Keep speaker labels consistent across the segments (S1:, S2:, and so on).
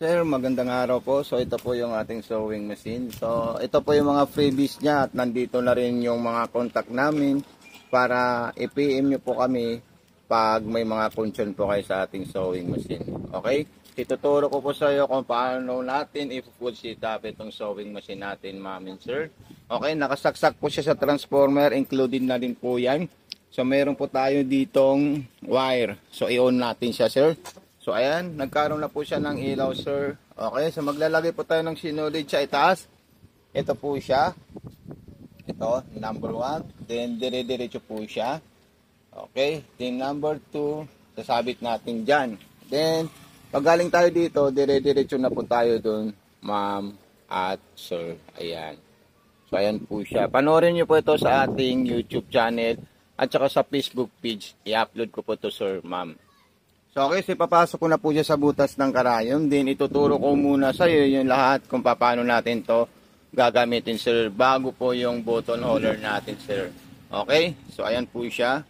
S1: Sir, magandang araw po. So, ito po yung ating sewing machine. So, ito po yung mga freebies niya at nandito na rin yung mga contact namin para i-PM nyo po kami pag may mga concern po kayo sa ating sewing machine. Okay? Ituturo ko po sa iyo kung paano natin i-full sit up itong sewing machine natin, ma'am and sir. Okay, nakasaksak po siya sa transformer, included na din po yan. So, meron po tayo ditong wire. So, i-on natin siya, sir. So, ayan, nagkaroon na po siya ng ilaw, sir. Okay, so maglalagay po tayo ng sinulid sa itaas. Ito po siya. Ito, number 1. Then, dire-diretso po siya. Okay, then number 2, sasabit natin dyan. Then, pag galing tayo dito, dire-diretso na po tayo dun, ma'am at sir. Ayan. So, ayan po siya. Panoorin nyo po ito sa ating YouTube channel at saka sa Facebook page. I-upload ko po ito, sir, ma'am. So, okay, so papasok ko na po siya sa butas ng karayom. Then, ituturo ko muna sa iyo yung lahat kung paano natin to gagamitin, sir, bago po yung button holder natin, sir. Okay, so ayan po siya.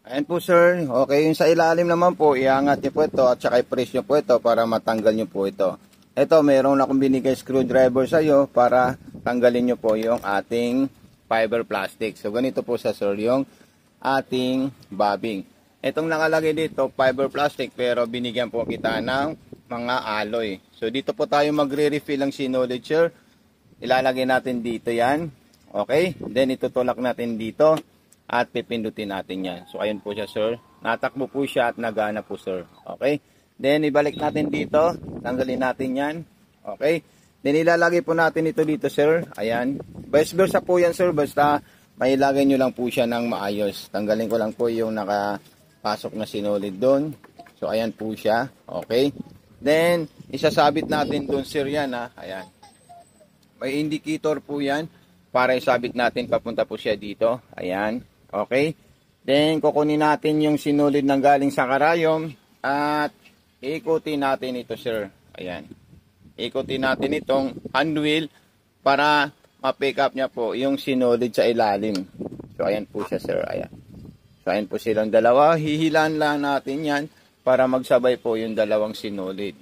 S1: Ayan po, sir. Okay, yung sa ilalim naman po, iangat niyo po ito at saka i-press niyo po ito para matanggal niyo po ito. Ito, meron akong binigay screwdriver sa iyo para tanggalin niyo po yung ating fiber plastic. So, ganito po sa sir, yung ating bobbing. Itong nakalagay dito, fiber plastic, pero binigyan po kita ng mga alloy. So, dito po tayo magre-refill ng sinulid, sir. Ilalagay natin dito yan. Okay? Then, itutulak natin dito at pipindutin natin yan. So, ayun po siya, sir. Natakbo po siya at nagana po, sir. Okay? Then, ibalik natin dito. Tanggalin natin yan. Okay? Then, ilalagay po natin ito dito, sir. Ayan. Vice versa po yan, sir. Basta, mailagay nyo lang po siya ng maayos. Tanggalin ko lang po yung pasok na sinulid doon. So, ayan po siya. Okay. Then, isasabit natin doon, sir, yan, ha. Ayan. May indicator po yan para isabit natin papunta po siya dito. Ayan. Okay. Then, kukunin natin yung sinulid ng galing sa karayom at ikutin natin ito, sir. Ayan. Ikutin natin itong hand wheel para ma-pick up niya po yung sinulid sa ilalim. So, ayan po siya, sir. Ayan. So, ayan po silang dalawa. Hihilan lang natin yan para magsabay po yung dalawang sinulid.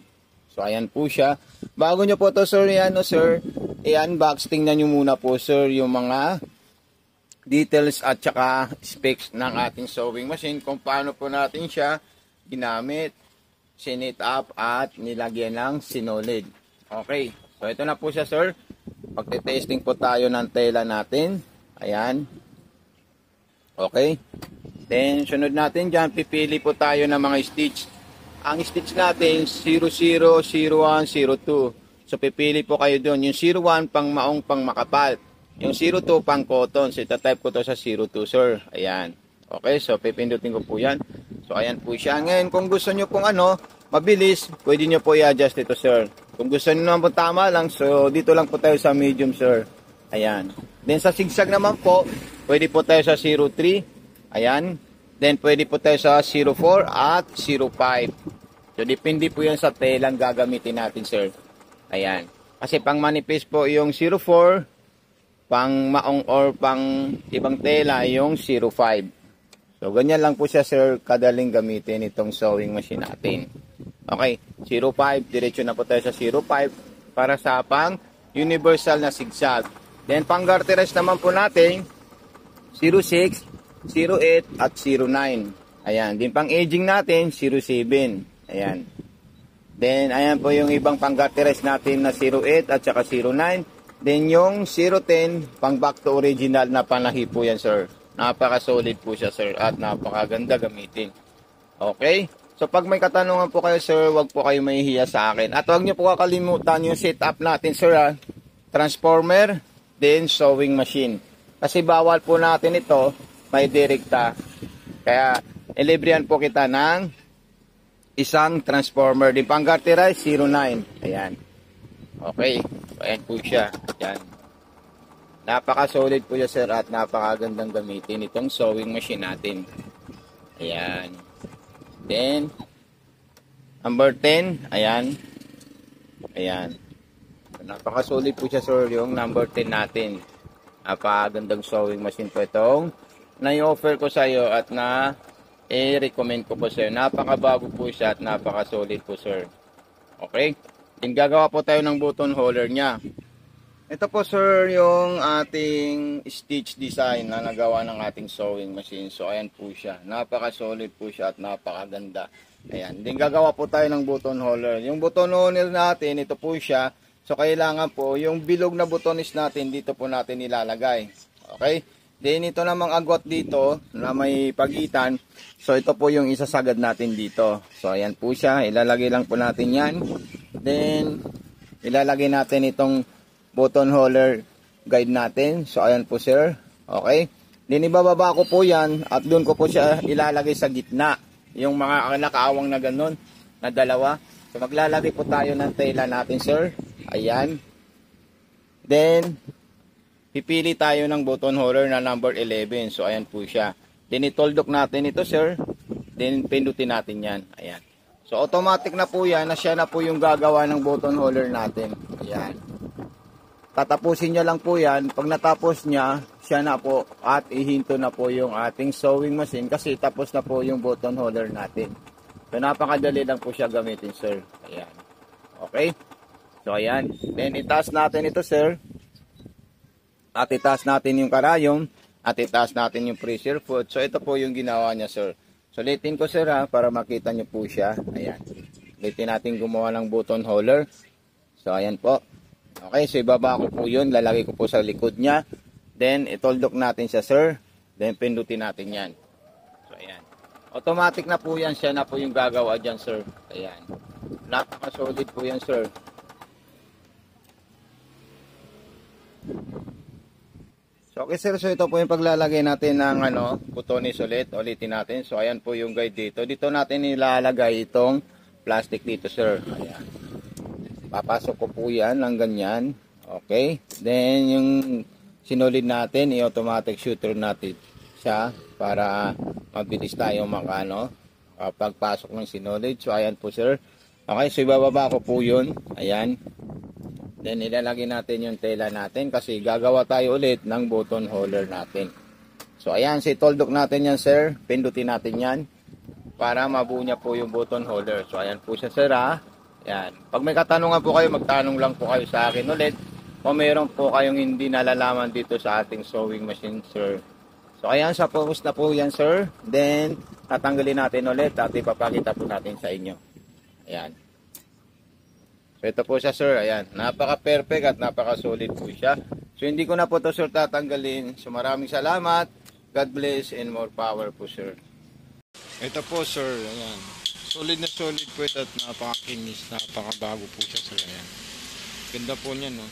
S1: So, ayan po siya. Bago nyo po to, sir, yan, no, sir, i-unbox. Tingnan nyo muna po, sir, yung mga details at saka specs ng ating sewing machine. Kung paano po natin siya ginamit, sinit up, at nilagyan ng sinulid. Okay. So, ito na po siya, sir. Pagte-testing po tayo ng tela natin. Ayan. Okay. Then, sunod natin dyan, pipili po tayo ng mga stitch. Ang stitch natin, 00, 01, 02. So, pipili po kayo doon. Yung 01, pang maong, pang makapal. Yung 02, pang cotton. So, itatype ko to sa 02, sir. Ayan. Okay, so, pipindutin ko po yan. So, ayan po siya. Ngayon, kung gusto nyo pong mabilis, pwede nyo po i-adjust ito, sir. Kung gusto nyo naman po tama lang, so, dito lang po tayo sa medium, sir. Ayan. Then, sa zigzag naman po, pwede po tayo sa 03. Ayan. Then, pwede po tayo sa 04 at 05. So, depende po yan sa telang gagamitin natin, sir. Ayan. Kasi pang manipis po yung 04, pang maong or pang ibang tela yung 05. So, ganyan lang po siya, sir, kadaling gamitin itong sewing machine natin. Okay. 05, diretso na po tayo sa 05 para sa pang universal na zigzag. Then, pang garterized naman po natin, 06, 08 at 09. Ayan. Din pang aging natin, 07. Ayan. Then, ayan po yung ibang pang garterize natin na 08 at saka 09. Then, yung 010, pang back to original na panahi po yan, sir. Napaka-solid po siya, sir. At napakaganda gamitin. Okay? So, pag may katanungan po kayo, sir, wag po kayo mahihiya sa akin. At wag nyo po kakalimutan yung setup natin, sir, ha? Transformer, then sewing machine. Kasi bawal po natin ito may direkta. Kaya, ilibrihan po kita ng isang transformer. Din pang garterize, 09. Ayan. Okay. So, ayan po siya. Ayan. Napaka-solid po siya, sir, at napakagandang gamitin itong sewing machine natin. Ayan. Then, number 10. Ayan. Ayan. Napaka-solid po siya, sir, yung number 10 natin. Napakagandang sewing machine po itong na-offer ko sa iyo at i-recommend ko po, sir. Napakabago po siya at napaka-solid po, sir. Okay? Then gagawa po tayo ng button holder niya. Ito po sir yung ating stitch design na nagawa ng ating sewing machine. So ayan po siya. Napaka-solid po siya at napakaganda. Ayan. Then gagawa po tayo ng button holder. Yung button holder natin, ito po siya. So kailangan po yung bilog na butonis natin dito po natin ilalagay. Okay? Then ito namang agwat dito na may pagitan. So ito po yung isasagad natin dito. So ayan po siya. Ilalagay lang po natin yan. Then ilalagay natin itong button holder guide natin. So ayan po sir. Okay. Then ibababa ko po yan at doon ko po siya ilalagay sa gitna. Yung mga nakaawang na ganun na dalawa. So maglalagay po tayo ng tela natin sir. Ayan. Then pipili tayo ng button holder na number 11. So ayan po siya. Then itoldok natin ito sir. Then pindutin natin yan. Ayan. So automatic na po yan na siya na po yung gagawa ng button holder natin. Ayan. Tatapusin niya lang po yan. Pag natapos niya, siya na po at ihinto na po yung ating sewing machine kasi tapos na po yung button holder natin. So napakadali lang po siya gamitin sir. Ayan. Okay. So ayan. Then itaas natin ito sir. At itaas natin yung karayom. At itaas natin yung pressure foot. So ito po yung ginawa niya sir. Sulitin ko sir ha para makita niyo po siya. Ayan. Sulitin natin gumawa ng button holder. So ayan po. Okay, so ibaba ko po yun. Lalagay ko po sa likod niya. Then, itoldok natin siya, sir. Then, pindutin natin yan. So, ayan. Automatic na po yan. Siya na po yung gagawa dyan, sir. Ayan. Napaka-solid po yan, sir. So, okay, sir. So, ito po yung paglalagay natin ng butones ulit. Ulitin natin. So, ayan po yung guide dito. Dito natin ilalagay itong plastic dito, sir. Ayan. Papasok ko po yan ng ganyan. Okay. Then, yung sinulid natin, i-automatic shooter natin siya para mabilis tayo pagpasok ng sinulid. So, ayan po, sir. Okay. So, ibababa ko po yun. Ayan. Then, ilalagay natin yung tela natin kasi gagawa tayo ulit ng button holder natin. So, ayan. Si toldok natin yan, sir. Pindutin natin yan para mabuo niya po yung button holder. So, ayan po siya, sir, ha. Yan. Pag may katanungan po kayo, magtanong lang po kayo sa akin ulit. O mayroon po kayong hindi nalalaman dito sa ating sewing machine, sir. So, ayan, sa focus na po yan, sir. Then, tatanggalin natin ulit at ipapakita po natin sa inyo. Ayan. So, ito po siya, sir. Ayan. Napaka-perfect at napaka-solid po siya. So, hindi ko na po ito, sir, tatanggalin. So, maraming salamat. God bless and more power po, sir. Ito po, sir. Ayan. Solid na solid po ito at napakakinis, napakabago po siya sir. Ayan. Ganda po niya no.